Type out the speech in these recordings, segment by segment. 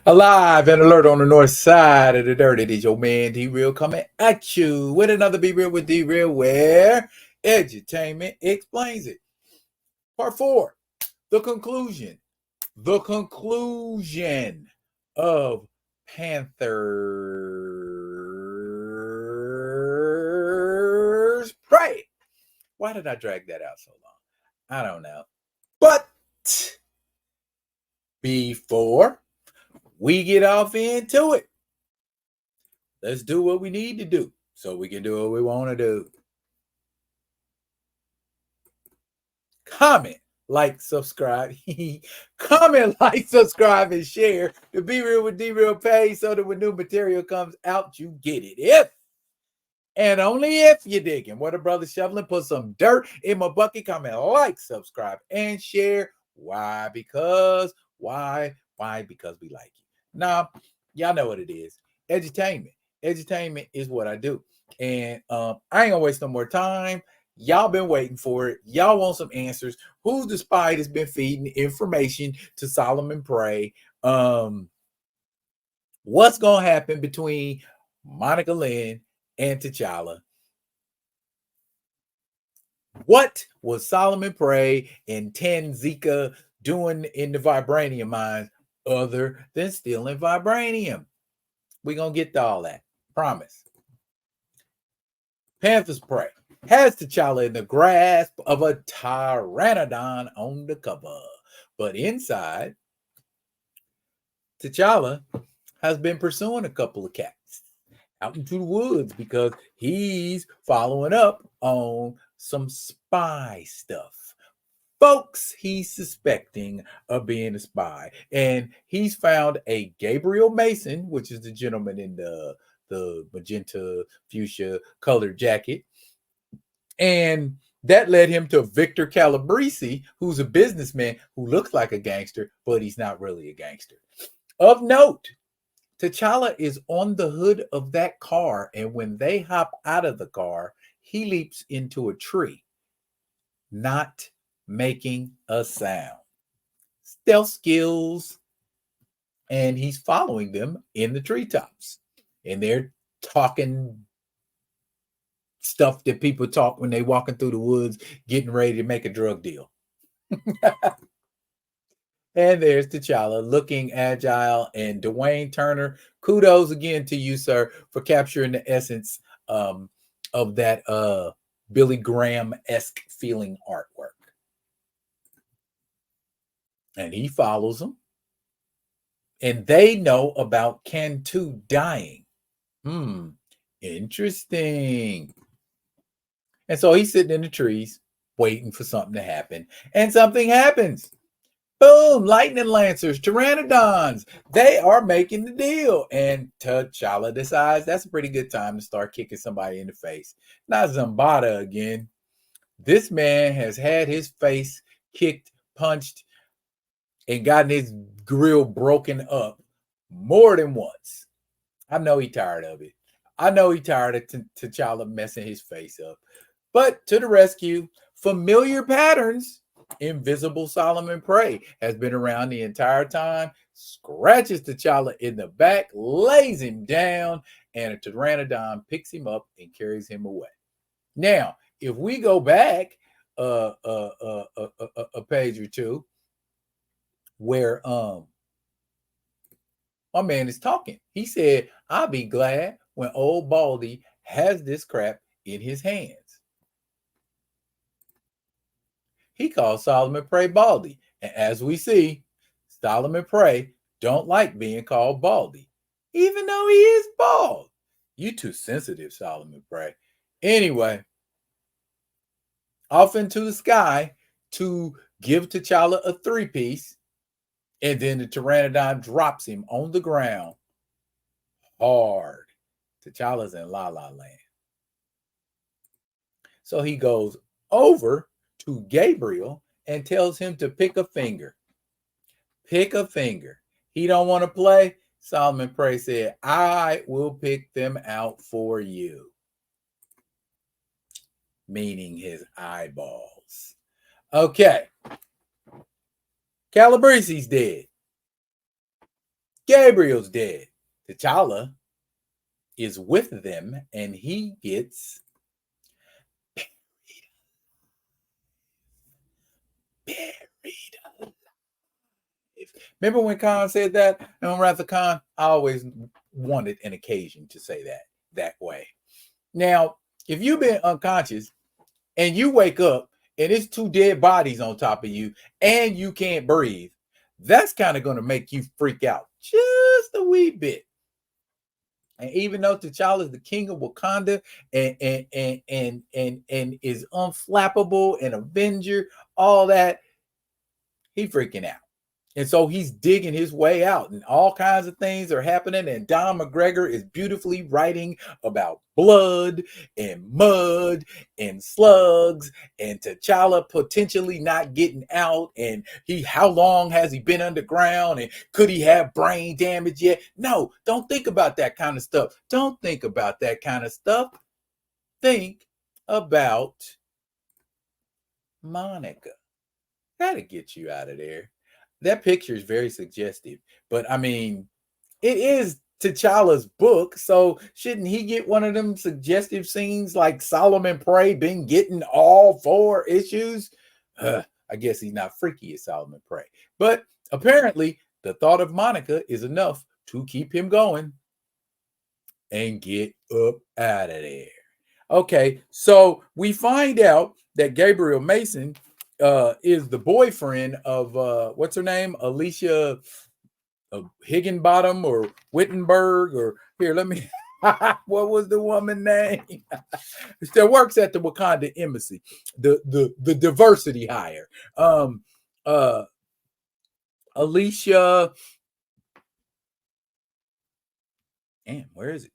Alive and alert on the north side of the dirt. It is your man D-Real coming at you with another Be Real with D-Real where edutainment explains it. Part 4, the conclusion. The conclusion of Panther's Prey. Why did I drag that out so long? I don't know. But before we get off into it, let's do what we need to do so we can do what we want to do. Comment, like, subscribe. Comment, like, subscribe, and share the Be Real with D-Real page so that when new material comes out, you get it. If and only if you're digging what a brother shoveling, put some dirt in my bucket. Comment, like, subscribe, and share. Why? Why? Because we like you. Now, y'all know what it is. Edutainment. Edutainment is what I do. And I ain't gonna waste no more time. Y'all been waiting for it. Y'all want some answers. Who's the spy that's been feeding information to Solomon Prey? What's gonna happen between Monica Lynn and T'Challa? What was Solomon Prey and Tanzika doing in the vibranium mines other than stealing vibranium? We're going to get to all that. Promise. Panther's Prey has T'Challa in the grasp of a pteranodon on the cover. But inside, T'Challa has been pursuing a couple of cats out into the woods because he's following up on some spy stuff. Folks he's suspecting of being a spy. And he's found a Gabriel Mason, which is the gentleman in the magenta fuchsia colored jacket. And that led him to Victor Calabrese, who's a businessman who looks like a gangster, but he's not really a gangster. Of note, T'Challa is on the hood of that car, and when they hop out of the car, he leaps into a tree, not making a sound. Stealth skills, and he's following them in the treetops, and they're talking stuff that people talk when they walking through the woods, getting ready to make a drug deal. And there's T'Challa looking agile. And Dwayne Turner, kudos again to you, sir, for capturing the essence of that Billy Graham-esque feeling artwork. And he follows them. And they know about Cantu dying. Interesting. And so he's sitting in the trees waiting for something to happen. And something happens. Boom, lightning lancers, pteranodons, they are making the deal. And T'Challa decides that's a pretty good time to start kicking somebody in the face. Not Zambada again. This man has had his face kicked, punched, and gotten his grill broken up more than once. I know he's tired of it. I know he's tired of T'Challa messing his face up. But to the rescue, familiar patterns. Invisible Solomon Prey has been around the entire time, scratches T'Challa in the back, lays him down, and a pteranodon picks him up and carries him away. Now, if we go back a page or two, where my man is talking, he said, "I'll be glad when old Baldy has this crap in his hands." He calls Solomon Prey Baldy. And as we see, Solomon Prey don't like being called Baldy, even though he is bald. You too sensitive, Solomon Prey. Anyway, off into the sky to give T'Challa a 3-piece, and then the pteranodon drops him on the ground hard. T'Challa's in La La Land. So he goes over to Gabriel and tells him to pick a finger. Pick a finger. He don't want to play. Solomon Prey said, "I will pick them out for you." Meaning his eyeballs. Okay. Calabrese's dead. Gabriel's dead. T'Challa is with them, and he gets buried alive. Remember when Khan said that? And Wrath of Khan, I always wanted an occasion to say that way. Now, if you've been unconscious and you wake up and it's two dead bodies on top of you and you can't breathe, that's kind of going to make you freak out just a wee bit. And even though T'Challa is the king of Wakanda and is unflappable and Avenger, all that, he freaking out. And so he's digging his way out, and all kinds of things are happening. And Don McGregor is beautifully writing about blood and mud and slugs and T'Challa potentially not getting out. And how long has he been underground? And could he have brain damage yet? No, don't think about that kind of stuff. Don't think about that kind of stuff. Think about Monica. Gotta get you out of there. That picture is very suggestive, but I mean, it is T'Challa's book, so shouldn't he get one of them suggestive scenes like Solomon Prey been getting all 4 issues? I guess he's not freaky as Solomon Prey, but apparently the thought of Monica is enough to keep him going and get up out of there. Okay, so we find out that Gabriel Mason is the boyfriend of what's her name, Alicia Higginbottom or Wittenberg, or here, let me what was the woman name? That works at the Wakanda embassy, the diversity hire. Alicia, damn, where is it?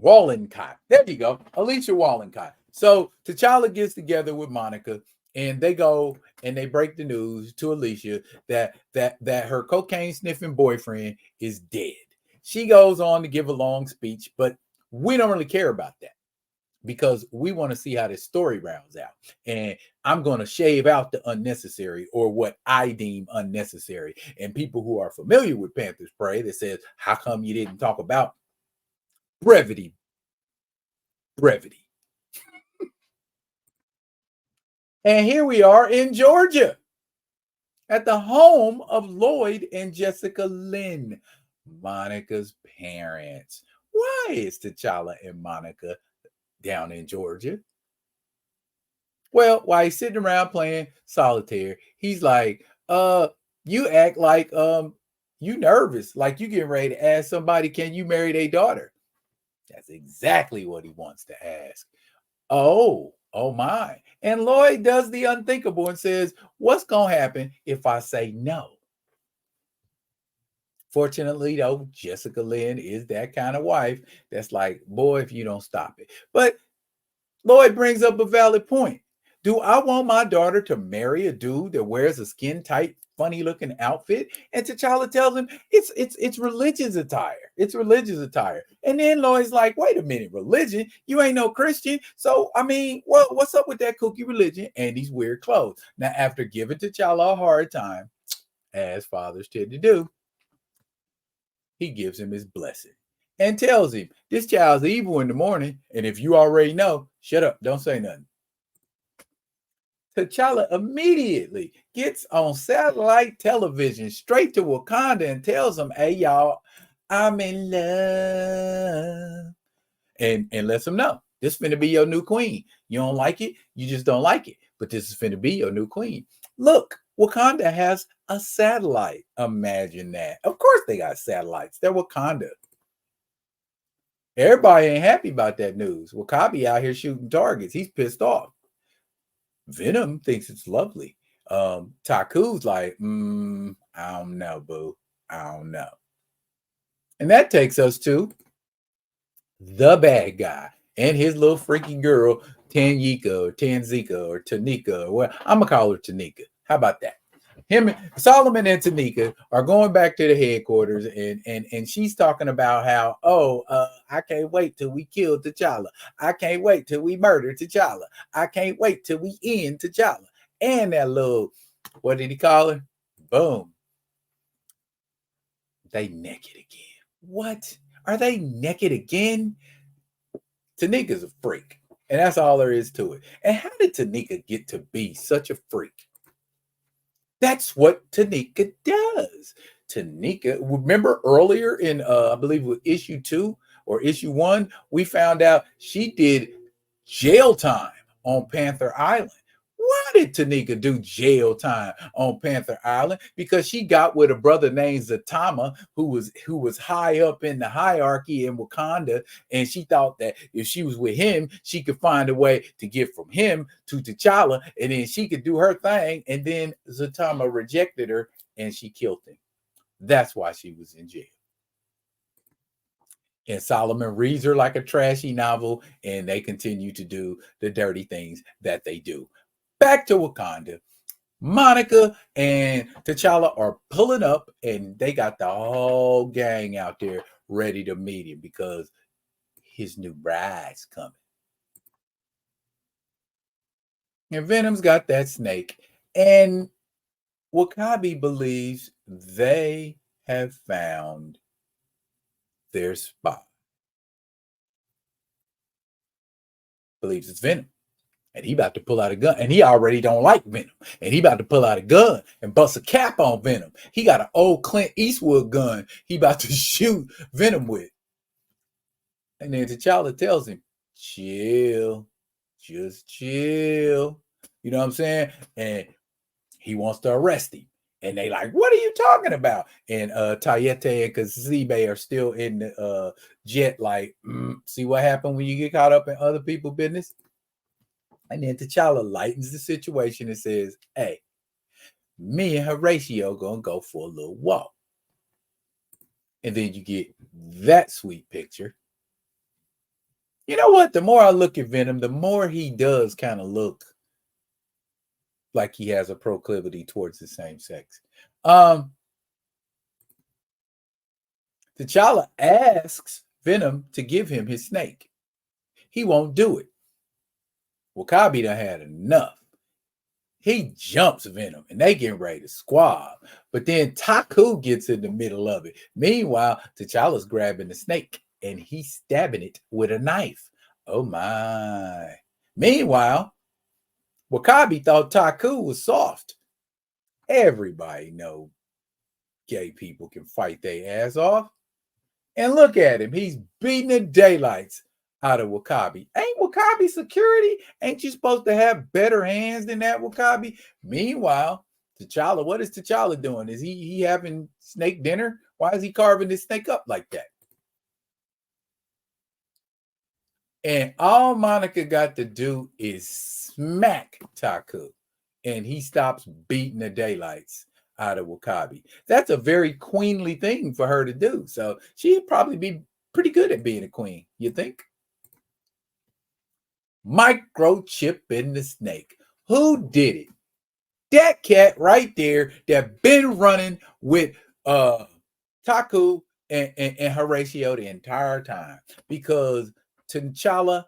Wallencott. There you go. Alicia Wallencott. So T'Challa gets together with Monica, and they go and they break the news to Alicia that her cocaine sniffing boyfriend is dead. She goes on to give a long speech, but we don't really care about that because we want to see how this story rounds out. And I'm going to shave out the unnecessary, or what I deem unnecessary. And people who are familiar with Panther's Prey that says, how come you didn't talk about brevity? And here we are in Georgia at the home of Lloyd and Jessica Lynn, Monica's parents. Why is T'Challa and Monica down in Georgia? Well, while he's sitting around playing solitaire, he's like, you act like you nervous, like you getting ready to ask somebody, can you marry their daughter? That's exactly what he wants to ask. Oh my. And Lloyd does the unthinkable and says, what's going to happen if I say no? Fortunately, though, Jessica Lynn is that kind of wife that's like, boy, if you don't stop it. But Lloyd brings up a valid point. Do I want my daughter to marry a dude that wears a skin tight, funny looking outfit? And T'Challa tells him it's religious attire. It's religious attire. And then Lloyd's like, wait a minute, religion? You ain't no Christian. So, I mean, what's up with that kooky religion and these weird clothes? Now, after giving T'Challa a hard time, as fathers tend to do, he gives him his blessing and tells him, this child's evil in the morning. And if you already know, shut up, don't say nothing. T'Challa immediately gets on satellite television straight to Wakanda and tells them, hey, y'all, I'm in love. And lets them know, this is finna be your new queen. You don't like it? You just don't like it. But this is finna be your new queen. Look, Wakanda has a satellite. Imagine that. Of course they got satellites. They're Wakanda. Everybody ain't happy about that news. Wakabi out here shooting targets. He's pissed off. Venom thinks it's lovely. Taku's like, I don't know, boo. I don't know. And that takes us to the bad guy and his little freaky girl, Tanyika or Tanzika or Tanika. Or what? I'm going to call her Tanika. How about that? Solomon and Tanika are going back to the headquarters, and she's talking about how, I can't wait till we kill T'Challa. I can't wait till we murder T'Challa. I can't wait till we end T'Challa. And that little, what did he call her? Boom. They naked again. What? Are they naked again? Tanika's a freak. And that's all there is to it. And how did Tanika get to be such a freak? That's what Tanika does. Tanika, remember earlier in I believe with issue 2 or issue 1, we found out she did jail time on Panther Island. Why did Tanika do jail time on Panther Island? Because she got with a brother named Zatanna, who was high up in the hierarchy in Wakanda, and she thought that if she was with him, she could find a way to get from him to T'Challa, and then she could do her thing. And then Zatanna rejected her, and she killed him. That's why she was in jail. And Solomon reads her like a trashy novel, and they continue to do the dirty things that they do. Back to Wakanda. Monica and T'Challa are pulling up, and they got the whole gang out there ready to meet him because his new bride's coming. And Venom's got that snake, and Wakabi believes they have found their spot. Believes it's Venom. And he about to pull out a gun. And he already don't like Venom. And he about to pull out a gun and bust a cap on Venom. He got an old Clint Eastwood gun he about to shoot Venom with. And then T'Challa tells him, chill. Just chill. You know what I'm saying? And he wants to arrest him. And they like, what are you talking about? And Tayete and Kazibe are still in the jet like, see what happened when you get caught up in other people's business? And then T'Challa lightens the situation and says, hey, me and Horatio gonna go for a little walk. And then you get that sweet picture. You know what? The more I look at Venom, the more he does kind of look like he has a proclivity towards the same sex. T'Challa asks Venom to give him his snake. He won't do it. Wakabi done had enough. He jumps Venom and they getting ready to squab. But then Taku gets in the middle of it. Meanwhile, T'Challa's grabbing the snake and he's stabbing it with a knife. Oh my. Meanwhile, Wakabi thought Taku was soft. Everybody know gay people can fight their ass off. And look at him. He's beating the daylights out of Wakabi. Ain't Wakabi security? Ain't you supposed to have better hands than that, Wakabi? Meanwhile, T'Challa, what is T'Challa doing? Is he having snake dinner? Why is he carving this snake up like that? And all Monica got to do is smack Taku, and he stops beating the daylights out of Wakabi. That's a very queenly thing for her to do. So she'd probably be pretty good at being a queen, you think? Microchip in the snake. Who did it? That cat right there that been running with Taku and Horatio the entire time, because T'Challa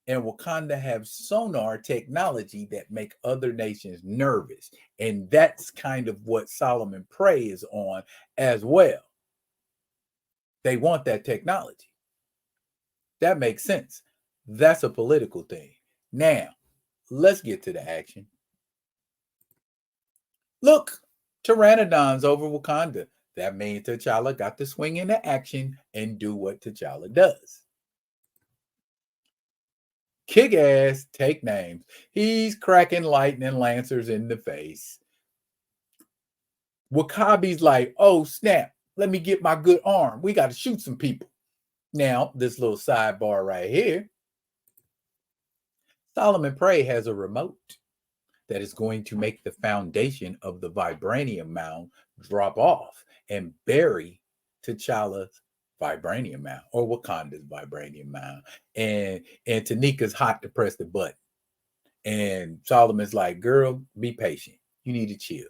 and Wakanda have sonar technology that make other nations nervous. And that's kind of what Solomon Prey is on as well. They want that technology. That makes sense. That's a political thing. Now, let's get to the action. Look, Pteranodon's over Wakanda. That means T'Challa got to swing into action and do what T'Challa does. Kick ass, take names. He's cracking lightning lancers in the face. Wakabi's like, oh snap, let me get my good arm. We got to shoot some people. Now, this little sidebar right here. Solomon Prey has a remote that is going to make the foundation of the vibranium mound drop off and bury T'Challa's vibranium mound, or Wakanda's vibranium mound. And Tanika's hot to press the button. And Solomon's like, girl, be patient. You need to chill.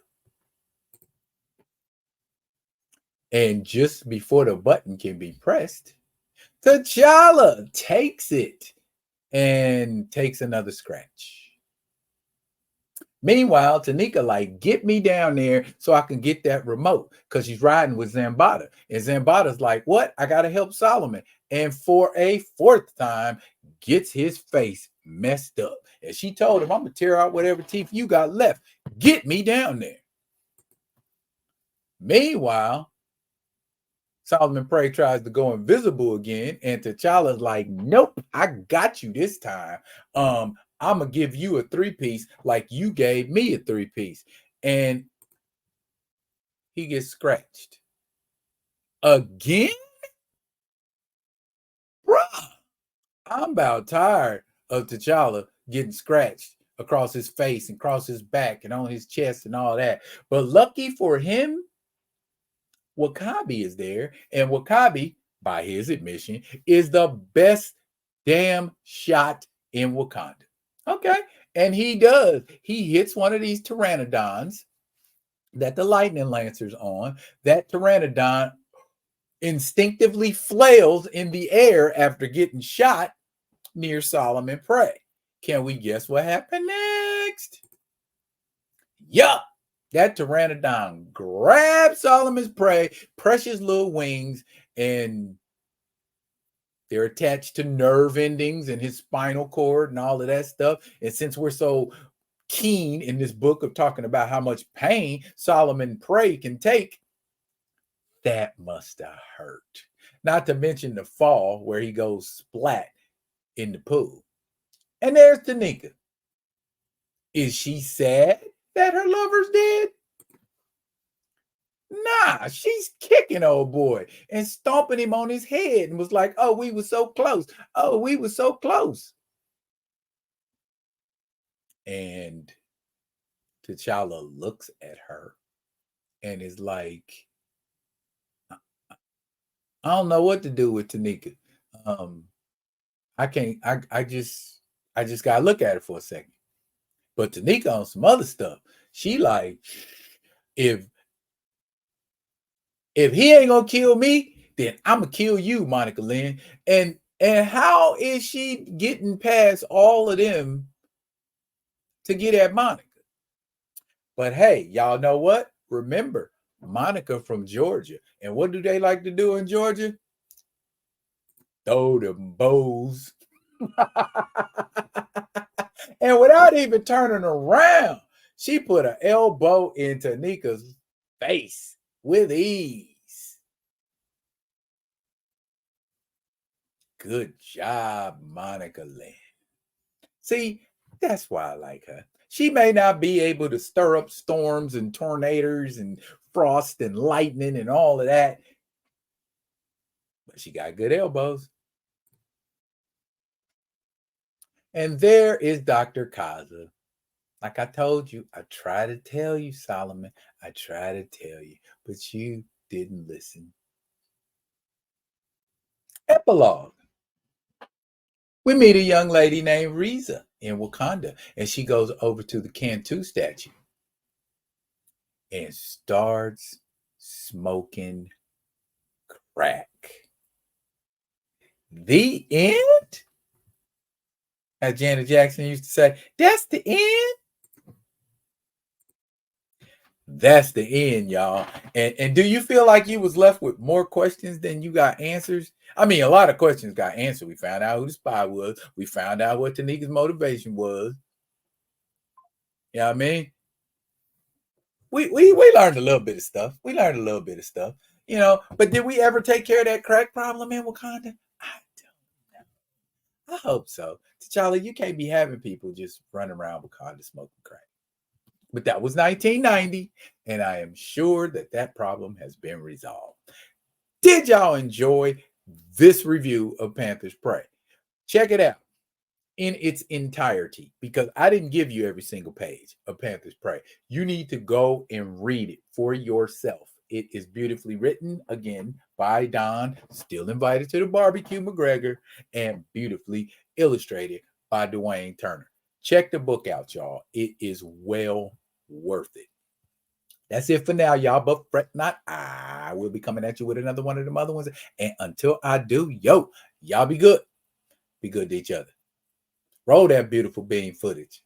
And just before the button can be pressed, T'Challa takes it and takes another scratch. Meanwhile, Tanika like, get me down there so I can get that remote because she's riding with Zambada. And Zambada's like, what? I got to help Solomon. And for a fourth time, gets his face messed up. And she told him, I'm going to tear out whatever teeth you got left. Get me down there. Meanwhile, Solomon Prey tries to go invisible again, and T'Challa's like, nope, I got you this time. I'm gonna give you a 3-piece like you gave me a 3-piece. And he gets scratched. Again? Bruh. I'm about tired of T'Challa getting scratched across his face and across his back and on his chest and all that. But lucky for him, Wakabi is there, and Wakabi, by his admission, is the best damn shot in Wakanda. Okay, and he does. He hits one of these pteranodons that the lightning lancer's on. That pteranodon instinctively flails in the air after getting shot near Solomon Prey. Can we guess what happened next? Yup. That pteranodon grabs Solomon's Prey, precious little wings, and they're attached to nerve endings and his spinal cord and all of that stuff. And since we're so keen in this book of talking about how much pain Solomon Prey can take, that must have hurt. Not to mention the fall where he goes splat in the pool. And there's Tanika. Is she sad that her lover's dead? Nah, she's kicking old boy and stomping him on his head and was like, oh, we were so close. Oh, we were so close. And T'Challa looks at her and is like, I don't know what to do with Tanika. I can't, I just gotta look at it for a second. But Tanika on some other stuff. She like, if he ain't gonna kill me, then I'm gonna kill you, Monica Lynn. And how is she getting past all of them to get at Monica? But hey, y'all know what? Remember, Monica from Georgia. And what do they like to do in Georgia? Throw them bows. And without even turning around, she put an elbow in Tanika's face with ease. Good job, Monica Lynn. See, that's why I like her. She may not be able to stir up storms and tornadoes and frost and lightning and all of that, but she got good elbows. And there is Dr. Kaza. Like I told you, I try to tell you, Solomon. I try to tell you, but you didn't listen. Epilogue. We meet a young lady named Riza in Wakanda, and she goes over to the Cantu statue and starts smoking crack. The end? As Janet Jackson used to say, that's the end. That's the end, y'all. And do you feel like you was left with more questions than you got answers? I mean, a lot of questions got answered. We found out who the spy was. We found out what Tanika's motivation was. You know what I mean? We learned a little bit of stuff. We learned a little bit of stuff. You know, but did we ever take care of that crack problem in Wakanda? I don't know. I hope so. T'Challa, you can't be having people just running around Wakanda smoking crack. But that was 1990, and I am sure that that problem has been resolved. Did y'all enjoy this review of Panther's Prey? Check it out in its entirety, because I didn't give you every single page of Panther's Prey. You need to go and read it for yourself. It is beautifully written, again, by Don, still invited to the barbecue, McGregor, and beautifully illustrated by Dwayne Turner. Check the book out, y'all. It is well worth it. That's it for now, y'all. But fret not, I will be coming at you with another one of them other ones. And until I do, y'all be good. Be good to each other. Roll that beautiful bean footage.